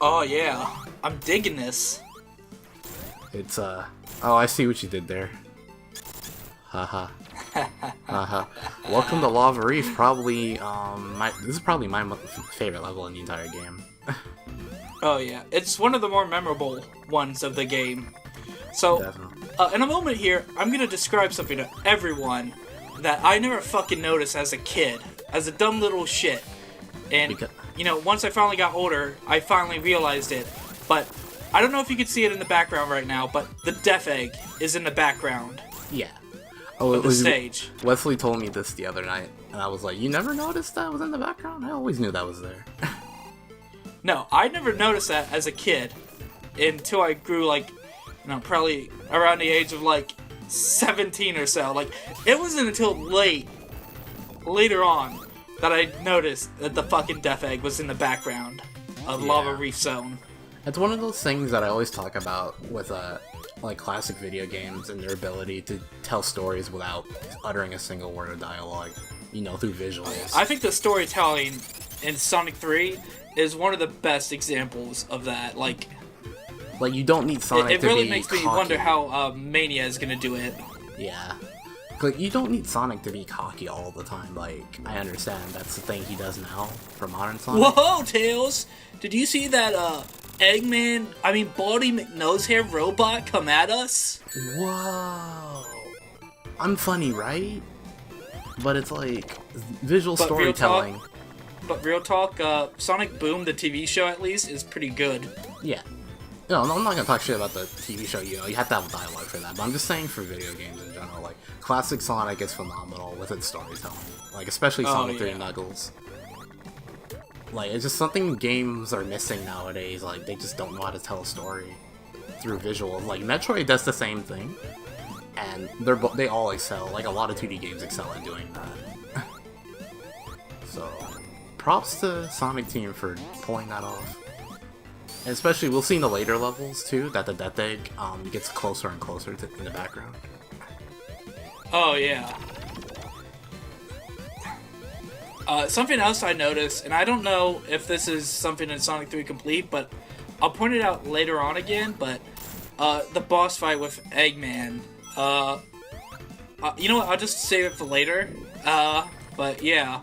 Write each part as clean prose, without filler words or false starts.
Oh yeah, I'm digging this. It's oh, I see what you did there. Haha. Haha. Welcome to Lava Reef. Probably this is probably my favorite level in the entire game. Oh yeah, it's one of the more memorable ones of the game. So, in a moment here, I'm gonna describe something to everyone that I never fucking noticed as a kid, as a dumb little shit. And, you know, once I finally got older, I finally realized it. But, I don't know if you can see it in the background right now, but the death egg is in the background. Yeah. Oh, of the stage. Wesley told me this the other night, and I was like, you never noticed that was in the background? I always knew that was there. No, I never noticed that as a kid until I grew, like, you know, probably around the age of, like, 17 or so. Like, it wasn't until later on, that I noticed that the fucking death egg was in the background of Lava Reef Zone. It's one of those things that I always talk about with, like, classic video games and their ability to tell stories without uttering a single word of dialogue, you know, through visuals. I think the storytelling in Sonic 3 is one of the best examples of that. Like you don't need Sonic to be It really makes cocky. me wonder how Mania is gonna do it. Yeah. Like, you don't need Sonic to be cocky all the time. Like, I understand that's the thing he does now for modern Sonic. Whoa, Tails! Did you see that, Baldy McNosehair robot come at us? Whoa. I'm funny, right? But it's like, visual storytelling. But real talk, Sonic Boom, the TV show at least, is pretty good. Yeah. No, I'm not gonna talk shit about the TV show, you know, you have to have dialogue for that, but I'm just saying for video games in general, like, classic Sonic is phenomenal with its storytelling. Like, especially Sonic 3 and Knuckles. Like, it's just something games are missing nowadays, like, they just don't know how to tell a story through visuals. Like, Metroid does the same thing, and they all excel, like, a lot of 2D games excel at doing that. So, props to Sonic Team for pulling that off. And especially, we'll see in the later levels, too, that the Death Egg gets closer and closer in the background. Oh, yeah. Something else I noticed, and I don't know if this is something in Sonic 3 Complete, but I'll point it out later on again, but the boss fight with Eggman. You know what, I'll just save it for later. But yeah.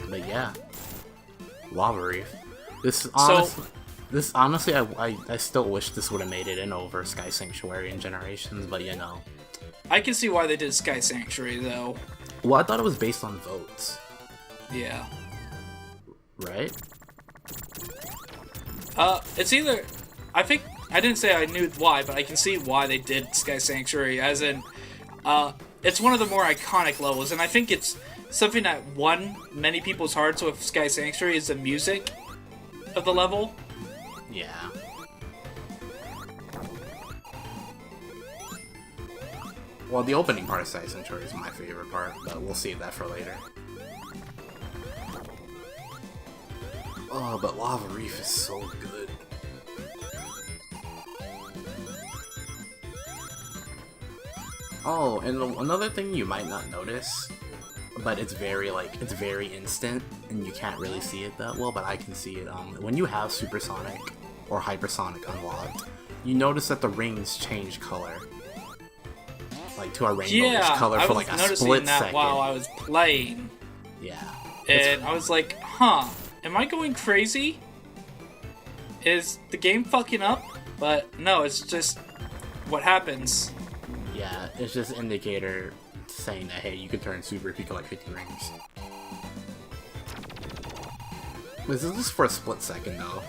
But yeah. Lava Reef. This honestly, I still wish this would have made it in over Sky Sanctuary in Generations, but you know. I can see why they did Sky Sanctuary, though. Well, I thought it was based on votes. Yeah. Right? It's either... I think... I didn't say I knew why, but I can see why they did Sky Sanctuary, as in... it's one of the more iconic levels, and I think it's something that won many people's hearts with Sky Sanctuary is the music of the level. Yeah. Well, the opening part of Sky Sanctuary is my favorite part, but we'll save that for later. Oh, but Lava Reef is so good. Oh, and another thing you might not notice, but it's very instant, and you can't really see it that well, but I can see it. When you have Supersonic or Hypersonic unlocked, you notice that the rings change color. Like, to a rainbowish color for like a split second. While I was playing. Yeah. And I was like, huh, am I going crazy? Is the game fucking up? But no, it's just what happens. Yeah, it's just an indicator saying that, hey, you can turn super if you collect 50 rings. This is just for a split second, though.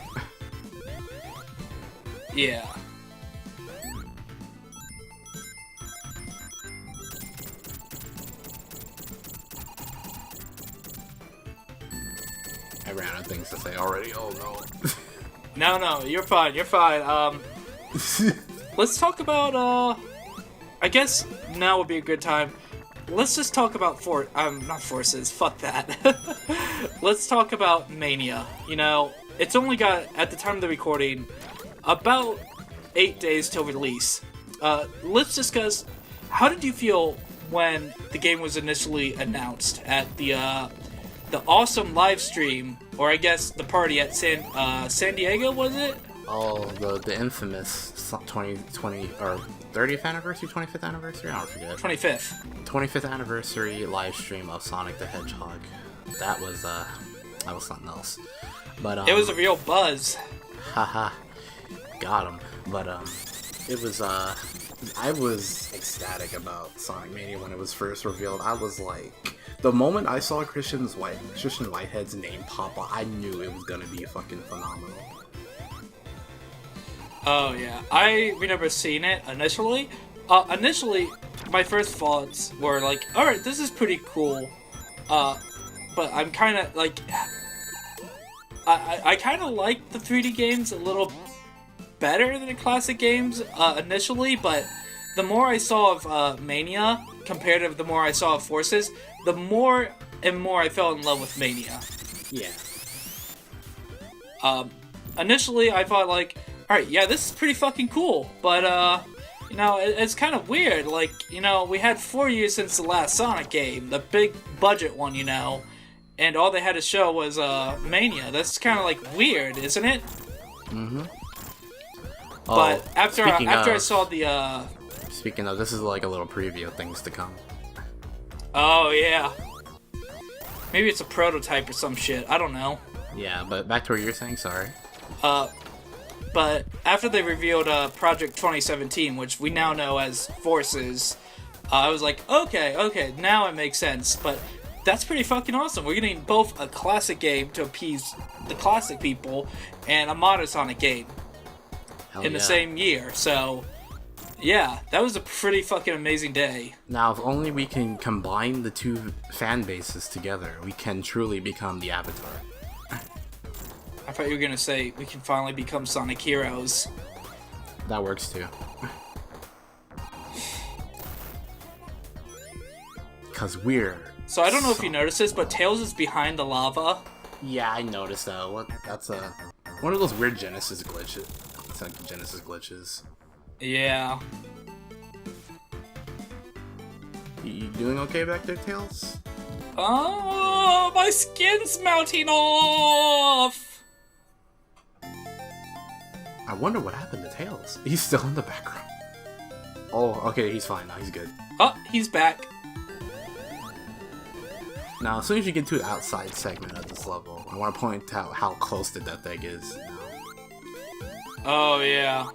Yeah. I ran out of things to say already. Oh no. No, you're fine. You're fine. Let's talk about. I guess now would be a good time. Let's just talk about not forces. Fuck that. Let's talk about Mania. You know, it's only got, at the time of the recording, about 8 days till release. Let's discuss, how did you feel when the game was initially announced at the the awesome live stream, or I guess the party at San Diego, was it? Oh, the infamous 2020 or 30th anniversary, 25th anniversary? I don't forget. 25th. Anniversary live stream of Sonic the Hedgehog. That was something else. But it was a real buzz. Haha, got him. But it was I was ecstatic about Sonic Mania when it was first revealed. I was like, the moment I saw Christian Whitehead's name pop up, I knew it was gonna be fucking phenomenal. Oh yeah, I remember seeing it initially. Initially, my first thoughts were like, alright, this is pretty cool. But I'm kind of like, I kind of like the 3D games a little better than the classic games initially, but the more I saw of Mania compared to the more I saw of Forces, the more and more I fell in love with Mania. Yeah. Initially, I thought like, alright, yeah, this is pretty fucking cool, but you know, it's kind of weird. Like, you know, we had 4 years since the last Sonic game, the big budget one, you know, and all they had to show was Mania. That's kind of like weird, isn't it? Mm-hmm. But after I saw the Speaking of, this is like a little preview of things to come. Oh yeah. Maybe it's a prototype or some shit. I don't know. Yeah, but back to what you're saying. Sorry. But after they revealed Project 2017, which we now know as Forces, I was like, okay, now it makes sense. But that's pretty fucking awesome. We're getting both a classic game to appease the classic people and a modern Sonic game in the same year. So, yeah, that was a pretty fucking amazing day. Now, if only we can combine the two fan bases together, we can truly become the Avatar. I thought you were gonna say we can finally become Sonic Heroes. That works too. Cause we're... So I don't know if you noticed this, but Tails is behind the lava. Yeah, I noticed that. That's one of those weird Genesis glitches. It's like Genesis glitches. Yeah. You doing okay back there, Tails? Oh, my skin's melting off! I wonder what happened to Tails. He's still in the background. Oh, okay, he's fine now. He's good. Oh, he's back. Now, as soon as you get to the outside segment of this level, I want to point out how close the Death Egg is now. Oh, yeah.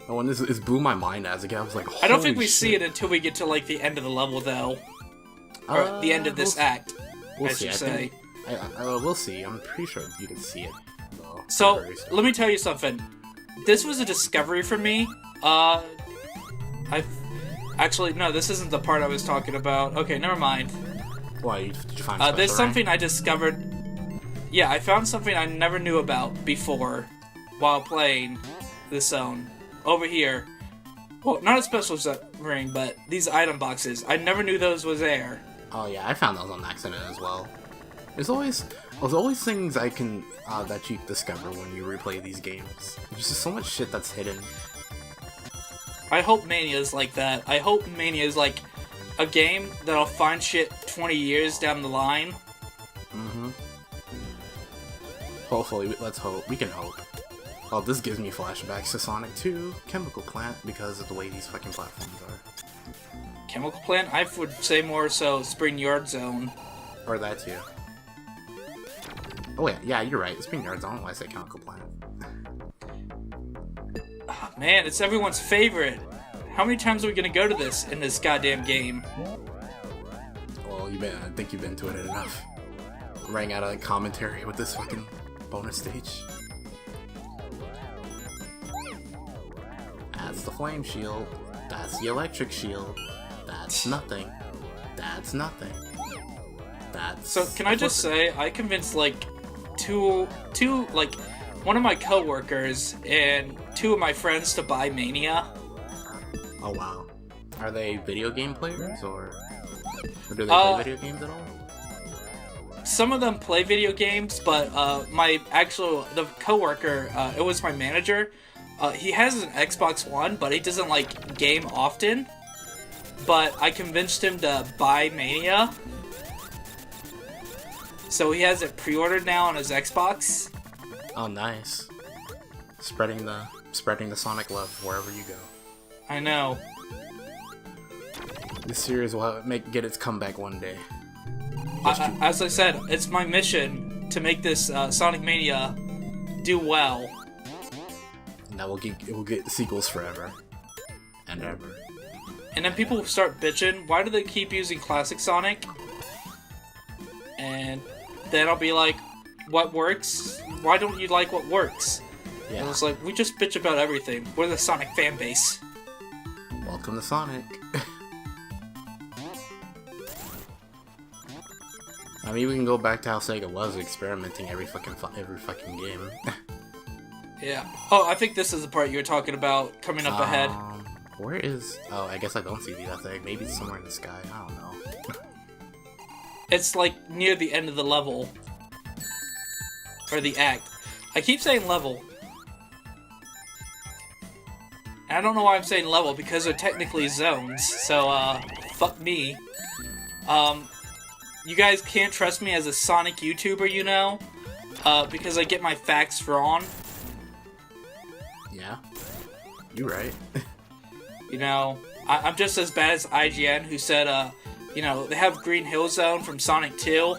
Oh, and this blew my mind as a kid. I was like, holy I don't think we shit. see it until we get to, like, the end of the level, though. Or the end of this act, we'll I see. should say. We'll see. I'm pretty sure you can see it. Though. So, let me tell you something. This was a discovery for me. Actually, no, this isn't the part I was talking about. Okay, never mind. Why, did you find special there's rank? something I discovered. Yeah, I found something I never knew about before while playing this zone. Over here. Well, not a special ring, but these item boxes. I never knew those was there. Oh yeah, I found those on accident as well. There's always things I can that you discover when you replay these games. There's just so much shit that's hidden. I hope Mania is like that. I hope Mania is like a game that'll find shit 20 years down the line. Mm-hmm. Hopefully, let's hope. We can hope. Oh, this gives me flashbacks to Sonic 2, Chemical Plant, because of the way these fucking platforms are. Chemical Plant? I would say more so Spring Yard Zone. Or that too. Oh yeah, you're right. Spring Yard Zone. Why I say Chemical Plant? Oh, man, it's everyone's favorite. How many times are we gonna go to this in this goddamn game? Well, I think you've been to it enough. Rang out a commentary with this fucking bonus stage. That's the flame shield. That's the electric shield. That's nothing. That's nothing. That's... So, can I just say, I convinced, like, one of my coworkers and two of my friends to buy Mania. Oh, wow. Are they video game players, or do they play video games at all? Some of them play video games, but the coworker, it was my manager. He has an Xbox One, but he doesn't, like, game often. But I convinced him to buy Mania. so he has it pre-ordered now on his Xbox. Oh, nice. Spreading the Sonic love wherever you go. I know. This series will get its comeback one day. As I said, it's my mission to make this Sonic Mania do well. And that it will get sequels forever and ever. And then people start bitching, why do they keep using Classic Sonic? And then I'll be like, what works? Why don't you like what works? Yeah. And it's like, we just bitch about everything. We're the Sonic fan base. Welcome to Sonic. I mean, we can go back to how Sega was experimenting every fucking game. Yeah. Oh, I think this is the part you were talking about coming up ahead. Where is... Oh, I guess I don't see that thing. Maybe it's somewhere in the sky. I don't know. It's like near the end of the level. Or the act. I keep saying level. And I don't know why I'm saying level, because they're technically zones. So, fuck me. You guys can't trust me as a Sonic YouTuber, you know? Because I get my facts wrong. Yeah. You're right. You know, I'm just as bad as IGN, who said, you know, they have Green Hill Zone from Sonic 2.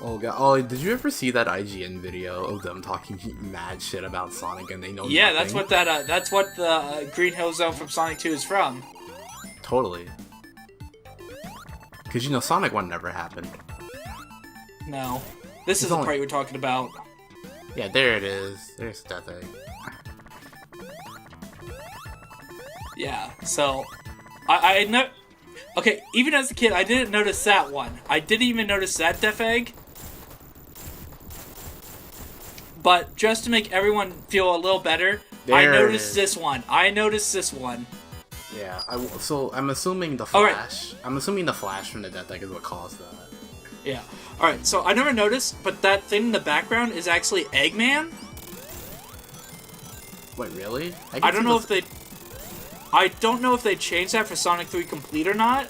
Oh god! Oh, did you ever see that IGN video of them talking mad shit about Sonic and they know Yeah, nothing? that's what the Green Hill Zone from Sonic 2 is from. Totally. Because you know, Sonic 1 never happened. No. This is the part you were talking about. Yeah, there it is. There's that thing. Yeah, so... I know... Okay, even as a kid, I didn't notice that one. I didn't even notice that Death Egg. But just to make everyone feel a little better, I noticed this one. Yeah, so I'm assuming the Flash. Right. I'm assuming the Flash from the Death Egg is what caused that. Yeah. Alright, so I never noticed, but that thing in the background is actually Eggman. Wait, really? I don't know if they... I don't know if they changed that for Sonic 3 Complete or not.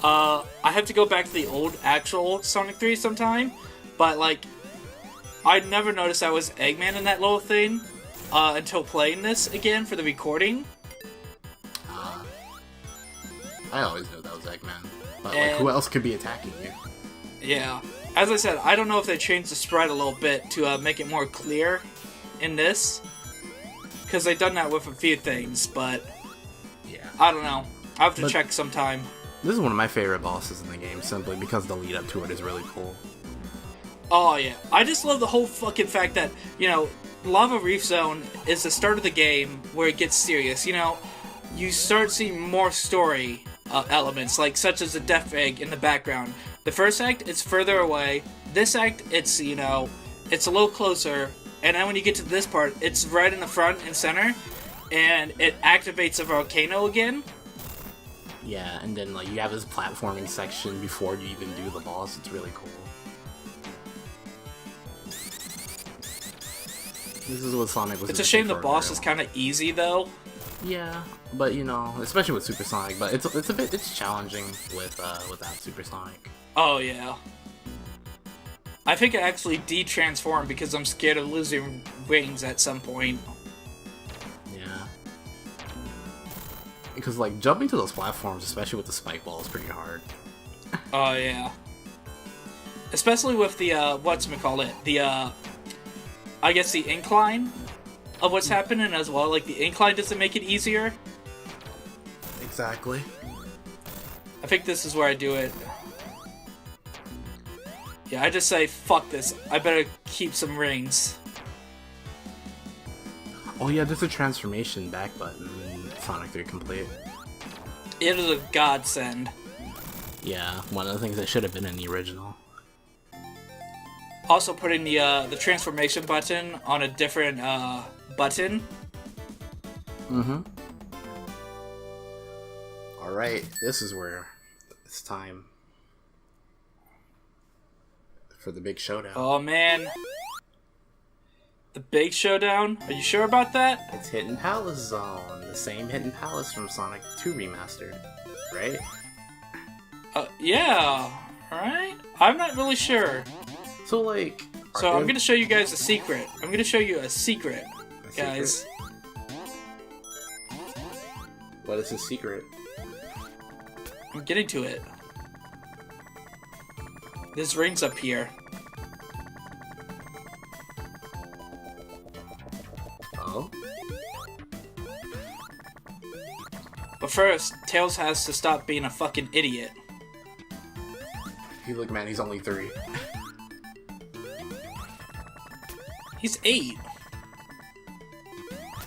I have to go back to the old actual Sonic 3 sometime. But, like, I never noticed that was Eggman in that little thing until playing this again for the recording. I always knew that was Eggman. But, like, who else could be attacking you? Yeah. As I said, I don't know if they changed the sprite a little bit to make it more clear in this. Because they've done that with a few things, but... Yeah. I don't know. I have to check sometime. This is one of my favorite bosses in the game, simply because the lead up to it is really cool. Oh, yeah. I just love the whole fucking fact that, you know, Lava Reef Zone is the start of the game where it gets serious. You know, you start seeing more story elements, like such as the Death Egg in the background. The first act, it's further away. This act, it's, you know, it's a little closer. And then when you get to this part, it's right in the front and center. And it activates a volcano again. Yeah, and then like you have this platforming section before you even do the boss. It's really cool. This is what Sonic was. It's a shame the boss is kind of easy though. Yeah, but you know, especially with Super Sonic. But it's challenging without Super Sonic. Oh yeah. I think I actually de-transformed because I'm scared of losing wings at some point. Yeah. Because, like, jumping to those platforms, especially with the spike ball, is pretty hard. Oh, yeah. Especially with the, whatchamacallit, the, I guess the incline of what's happening as well. Like, the incline doesn't make it easier. Exactly. I think this is where I do it. Yeah, I just say, fuck this. I better keep some rings. Oh yeah, there's a transformation back button in Sonic 3 Complete. It is a godsend. Yeah, one of the things that should have been in the original. Also putting the transformation button on a different button. Mm-hmm. Alright, this is where it's time for the big showdown. Oh man. The big showdown? Are you sure about that? It's Hidden Palace Zone. The same Hidden Palace from Sonic 2 Remastered. Right? Yeah. Alright. I'm not really sure. So, like... So I'm gonna show you guys a secret. I'm gonna show you a secret, guys. What is the secret? I'm getting to it. This ring's up here. Oh? But first, Tails has to stop being a fucking idiot. Hey, look, man, he's only 3. He's 8.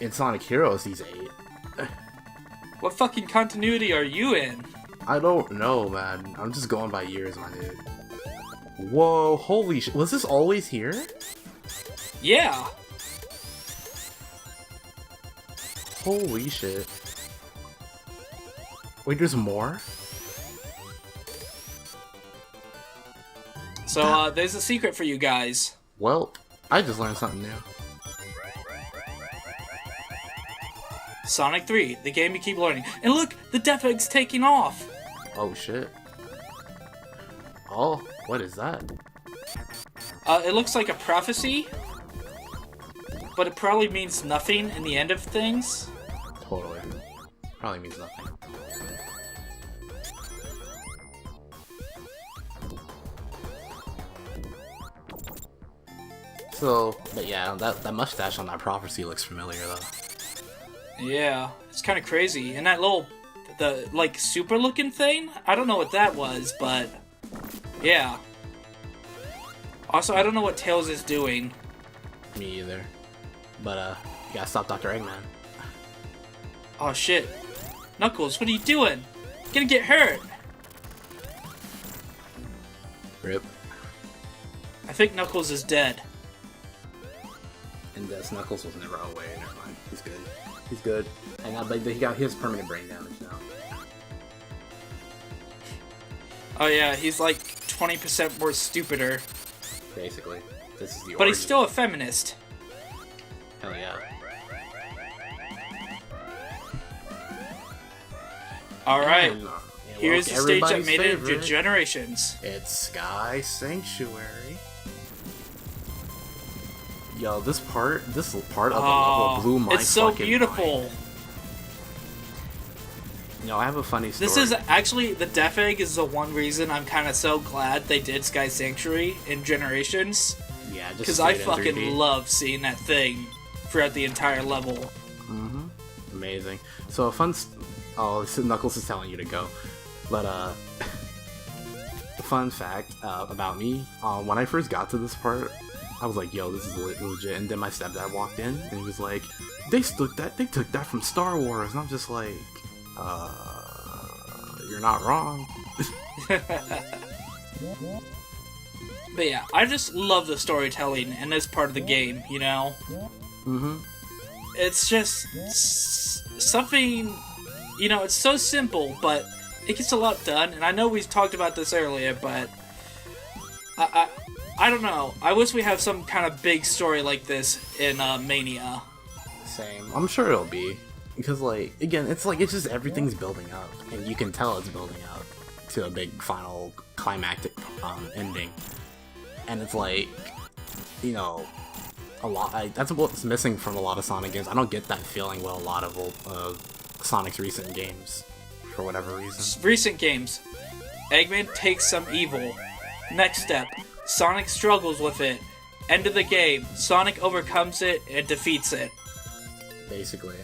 In Sonic Heroes, he's 8. What fucking continuity are you in? I don't know, man. I'm just going by years, my dude. Whoa, holy shit. Was this always here? Yeah. Holy shit. Wait, there's more? So, there's a secret for you guys. Well, I just learned something new. Sonic 3, the game you keep learning. And look, the Death Egg's taking off! Oh, shit. Oh, what is that? It looks like a prophecy, but it probably means nothing in the end of things. Totally. Probably means nothing. So, but yeah, that mustache on that prophecy looks familiar, though. Yeah, it's kind of crazy. And that little, like, super-looking thing? I don't know what that was, but... yeah. Also, I don't know what Tails is doing. Me either. But, you gotta stop Dr. Eggman. Oh, shit. Knuckles, what are you doing? You're gonna get hurt! Rip. I think Knuckles is dead. And Knuckles was never away. Never mind. He's good. He's good. And he has permanent brain damage now. Oh yeah, he's like 20% more stupider. Basically. This is the But he's still a feminist. Hell yeah. Alright. Here's the stage that made it into Generations. It's Sky Sanctuary. Yo, this part of the level blew my it's so fucking beautiful. mind. You know, I have a funny story. This is actually, the Death Egg is the one reason I'm kind of so glad they did Sky Sanctuary in Generations. Yeah, just because I fucking love seeing that thing throughout the entire level. Mm-hmm. Amazing. So Knuckles is telling you to go. But, fun fact about me, when I first got to this part, I was like, yo, this is legit. And then my stepdad walked in, and he was like, they took that from Star Wars. And I'm just like, you're not wrong. But yeah, I just love the storytelling in this part of the game, you know? Mm-hmm. It's just something, you know, it's so simple, but it gets a lot done. And I know we've talked about this earlier, but I don't know. I wish we have some kind of big story like this in Mania. Same. I'm sure it'll be. Because, like, again, it's just everything's building up. And you can tell it's building up to a big final climactic ending. And it's like, you know, that's what's missing from a lot of Sonic games. I don't get that feeling with a lot of Sonic's recent games, for whatever reason. Recent games. Eggman takes some evil. Next step. Sonic struggles with it. End of the game. Sonic overcomes it and defeats it. Basically.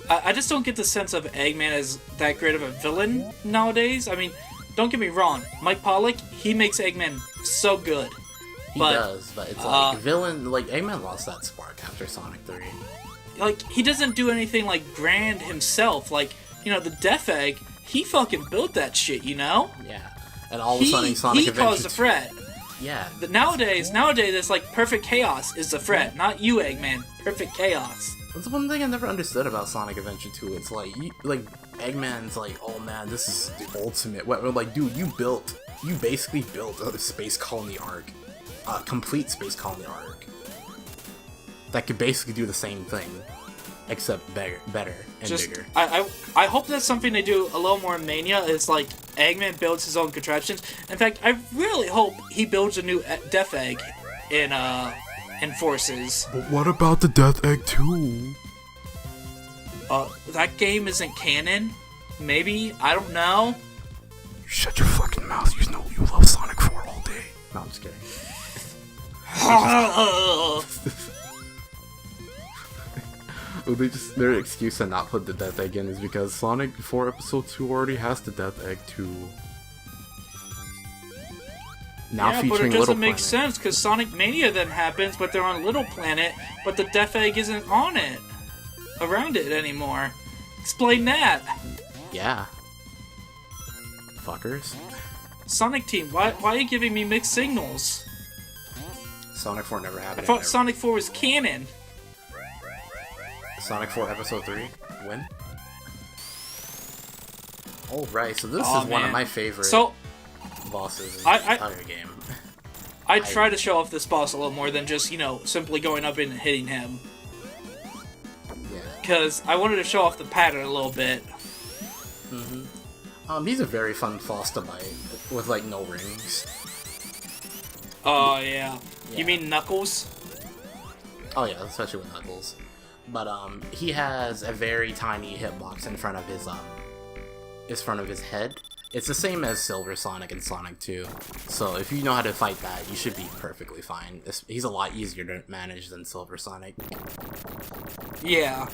I just don't get the sense of Eggman as that great of a villain nowadays. I mean, don't get me wrong. Mike Pollock, he makes Eggman so good. He does, but it's like villain. Like Eggman lost that spark after Sonic 3. Like he doesn't do anything like grand himself. Like, you know, the Death Egg, he fucking built that shit. You know? Yeah. And all of a sudden, Sonic Adventure caused the threat. Yeah. But nowadays, it's like perfect chaos is the threat, not you, Eggman. Perfect chaos. That's one thing I never understood about Sonic Adventure 2. It's like, Eggman's like, oh man, this is the ultimate. Like, dude, you basically built a space colony arc, a complete space colony arc that could basically do the same thing, except better and bigger. I hope that's something they do a little more in Mania. It's like Eggman builds his own contraptions. In fact, I really hope he builds a new Death Egg in Forces. But what about the Death Egg 2? That game isn't canon? Maybe? I don't know. Shut your fucking mouth. You know you love Sonic 4 all day. No, I'm just kidding. Well, their excuse to not put the Death Egg in is because Sonic 4 Episode 2 already has the Death Egg 2. Now yeah, but it doesn't make sense, because Sonic Mania then happens, but they're on Little Planet, but the Death Egg isn't on it. Around it anymore. Explain that. Yeah. Fuckers. Sonic Team, why are you giving me mixed signals? Sonic 4 never happened. I thought Sonic 4 was canon. Sonic 4 Episode 3? When? Alright, so this is one of my favorite bosses in the entire game. I try to show off this boss a little more than just, simply going up and hitting him. Yeah. Because I wanted to show off the pattern a little bit. He's a very fun boss to fight with, like, no rings. Oh, yeah. You mean Knuckles? Oh, yeah, especially with Knuckles. But, he has a very tiny hitbox in front of his head. It's the same as Silver Sonic and Sonic 2. So if you know how to fight that, you should be perfectly fine. He's a lot easier to manage than Silver Sonic. Yeah.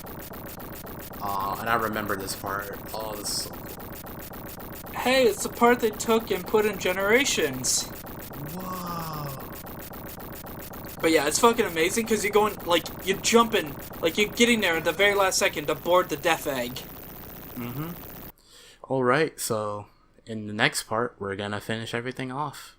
And I remember this part. Oh, this is so cool. Hey, it's the part they took and put in Generations. Whoa. But yeah, it's fucking amazing because you're going, you're jumping, you're getting there at the very last second to board the Death Egg. Alright, so in the next part, we're gonna finish everything off.